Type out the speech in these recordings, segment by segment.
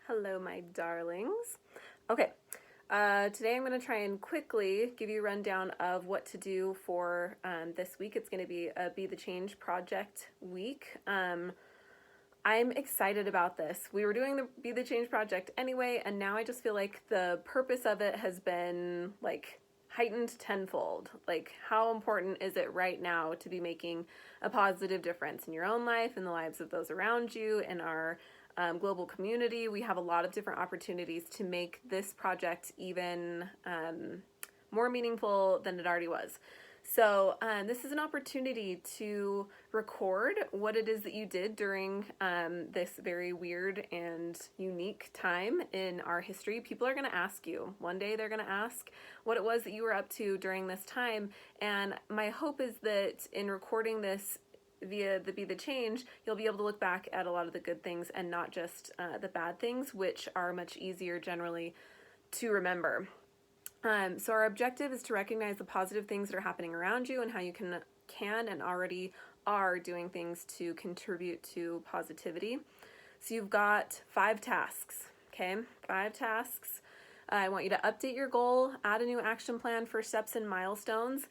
Hello, my darlings. Okay, today I'm going to try and quickly give you a rundown of what to do for this week. It's going to be a Be the Change project week. I'm excited about this. We were doing the Be the Change project anyway, and now I just feel like the purpose of it has been heightened tenfold. Like, how important is it right now to be making a positive difference in your own life, in the lives of those around you, in our global community? We have a lot of different opportunities to make this project even more meaningful than it already was. So this is an opportunity to record what it is that you did during this very weird and unique time in our history. People are going to ask you. One day they're going to ask what it was that you were up to during this time. And my hope is that in recording this via the Be the Change, you'll be able to look back at a lot of the good things and not just the bad things, which are much easier generally to remember. So our objective is to recognize the positive things that are happening around you and how you can and already are doing things to contribute to positivity. So you've got 5 tasks, okay? 5 tasks. I want you to update your goal, add a new action plan for steps and milestones.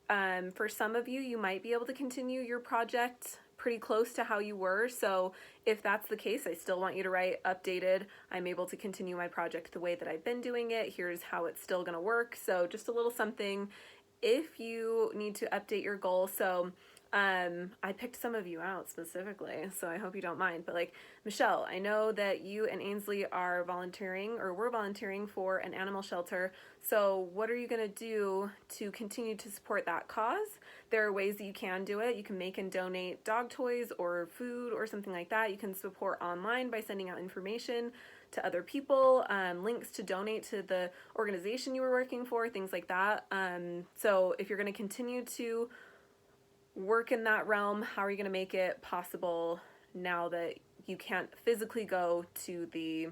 For some of you, you might be able to continue your project pretty close to how you were. So if that's the case, I still want you to write updated. I'm able to continue my project the way that I've been doing it. Here's how it's still going to work. So just a little something if you need to update your goal. So I picked some of you out specifically, so I hope you don't mind. But Michelle, I know that you and Ainsley are volunteering, or were volunteering for an animal shelter. So what are you going to do to continue to support that cause? There are ways that you can do it. You can make and donate dog toys or food or something like that. You can support online by sending out information to other people, links to donate to the organization you were working for, things like that. So if you're going to continue to work in that realm, how are you going to make it possible now that you can't physically go to the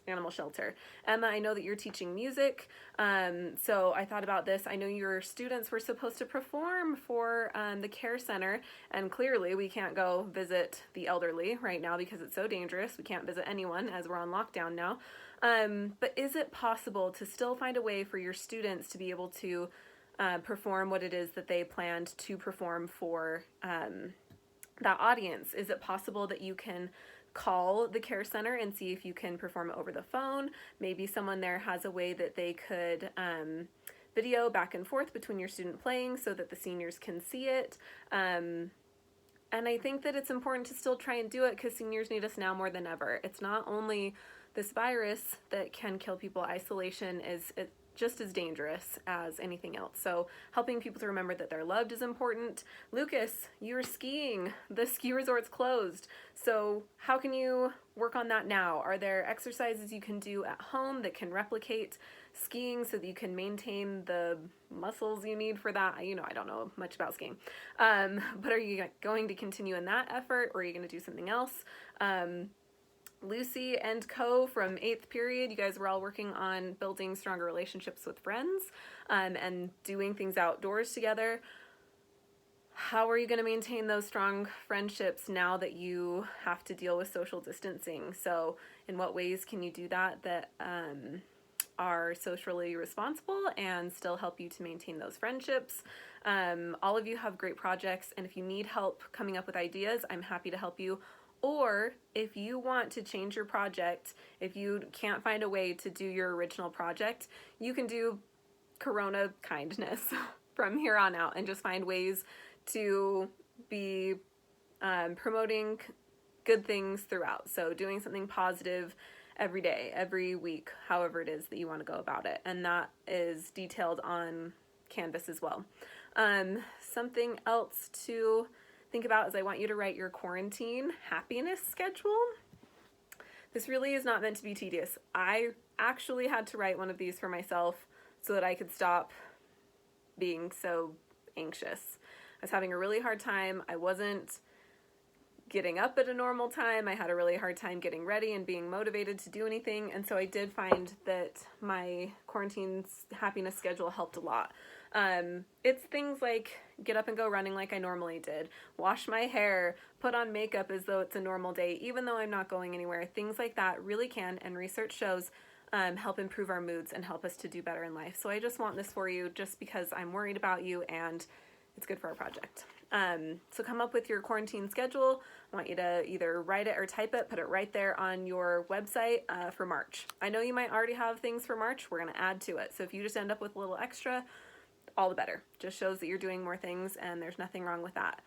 animal shelter? Emma, I know that you're teaching music, so I thought about this. I know your students were supposed to perform for the care center, and clearly we can't go visit the elderly right now because it's so dangerous. We can't visit anyone as we're on lockdown now. But is it possible to still find a way for your students to be able to perform what it is that they planned to perform for that audience? Is it possible that you can call the care center and see if you can perform it over the phone? Maybe someone there has a way that they could video back and forth between your student playing so that the seniors can see it. And I think that it's important to still try and do it because seniors need us now more than ever. It's not only this virus that can kill people. Isolation is just as dangerous as anything else. So helping people to remember that they're loved is important. Lucas, you're skiing. The ski resort's closed. So how can you work on that now? Are there exercises you can do at home that can replicate skiing so that you can maintain the muscles you need for that? I don't know much about skiing. But are you going to continue in that effort, or are you going to do something else? Lucy and Co from 8th period, you guys were all working on building stronger relationships with friends and doing things outdoors together. How are you going to maintain those strong friendships now that you have to deal with social distancing? So in what ways can you do that are socially responsible and still help you to maintain those friendships? All of you have great projects, and if you need help coming up with ideas, I'm happy to help you. Or if you want to change your project, if you can't find a way to do your original project, you can do Corona kindness from here on out and just find ways to be promoting good things throughout. So doing something positive every day, every week, however it is that you want to go about it. And that is detailed on Canvas as well. Something else to think about is I want you to write your quarantine happiness schedule. This really is not meant to be tedious. I actually had to write one of these for myself so that I could stop being so anxious. I was having a really hard time. I wasn't getting up at a normal time. I had a really hard time getting ready and being motivated to do anything. And so I did find that my quarantine happiness schedule helped a lot. It's things like get up and go running like I normally did, wash my hair, put on makeup as though it's a normal day, even though I'm not going anywhere. Things like that really can, and research shows, help improve our moods and help us to do better in life. So I just want this for you just because I'm worried about you and it's good for our project. So come up with your quarantine schedule. I want you to either write it or type it, put it right there on your website for March. I know you might already have things for March. We're going to add to it. So if you just end up with a little extra, all the better. Just shows that you're doing more things and there's nothing wrong with that.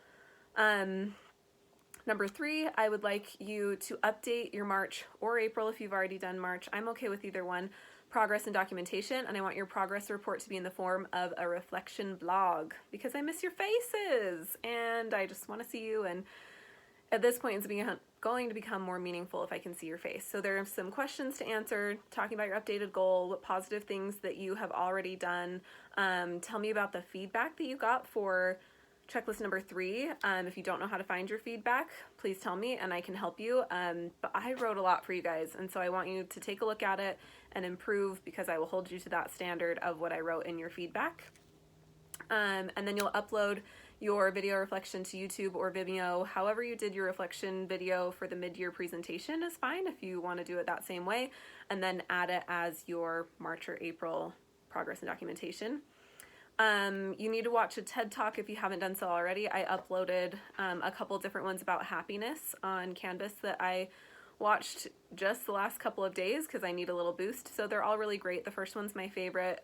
Number 3, I would like you to update your March or April if you've already done March. I'm okay with either one. Progress and documentation, and I want your progress report to be in the form of a reflection blog because I miss your faces and I just want to see you, and at this point it's going to become more meaningful if I can see your face. So there are some questions to answer, talking about your updated goal, what positive things that you have already done. Tell me about the feedback that you got for checklist number 3. If you don't know how to find your feedback, please tell me and I can help you. But I wrote a lot for you guys, and so I want you to take a look at it and improve because I will hold you to that standard of what I wrote in your feedback. And then you'll upload your video reflection to YouTube or Vimeo. However you did your reflection video for the mid-year presentation is fine if you want to do it that same way, and then add it as your March or April progress and documentation. You need to watch a TED Talk if you haven't done so already. I uploaded a couple different ones about happiness on Canvas that I watched just the last couple of days because I need a little boost. So they're all really great. The first one's my favorite.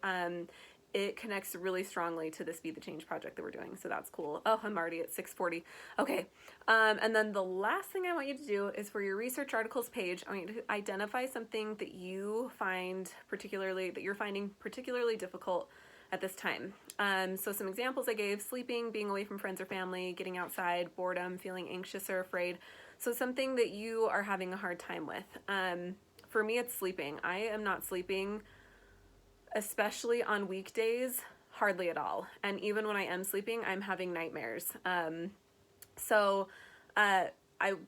It connects really strongly to this Be the Change project that we're doing, so that's cool. Oh, I'm already at 6:40. Okay, and then the last thing I want you to do is for your research articles page, I want you to identify something that you're finding particularly difficult at this time. So some examples I gave: sleeping, being away from friends or family, getting outside, boredom, feeling anxious or afraid. So something that you are having a hard time with. For me, it's sleeping. I am not sleeping, especially on weekdays, hardly at all. And even when I am sleeping, I'm having nightmares. So I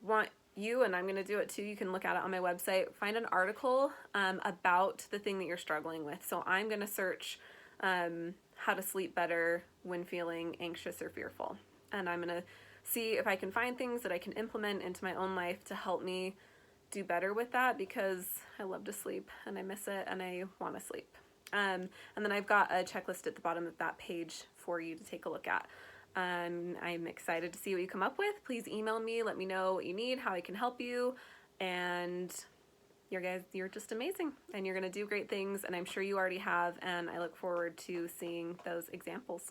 want you, and I'm going to do it too, you can look at it on my website, find an article about the thing that you're struggling with. So I'm going to search how to sleep better when feeling anxious or fearful. And I'm going to see if I can find things that I can implement into my own life to help me do better with that, because I love to sleep and I miss it and I want to sleep. And then I've got a checklist at the bottom of that page for you to take a look at. I'm excited to see what you come up with. Please email me, let me know what you need, how I can help you, and you're just amazing and you're going to do great things, and I'm sure you already have, and I look forward to seeing those examples.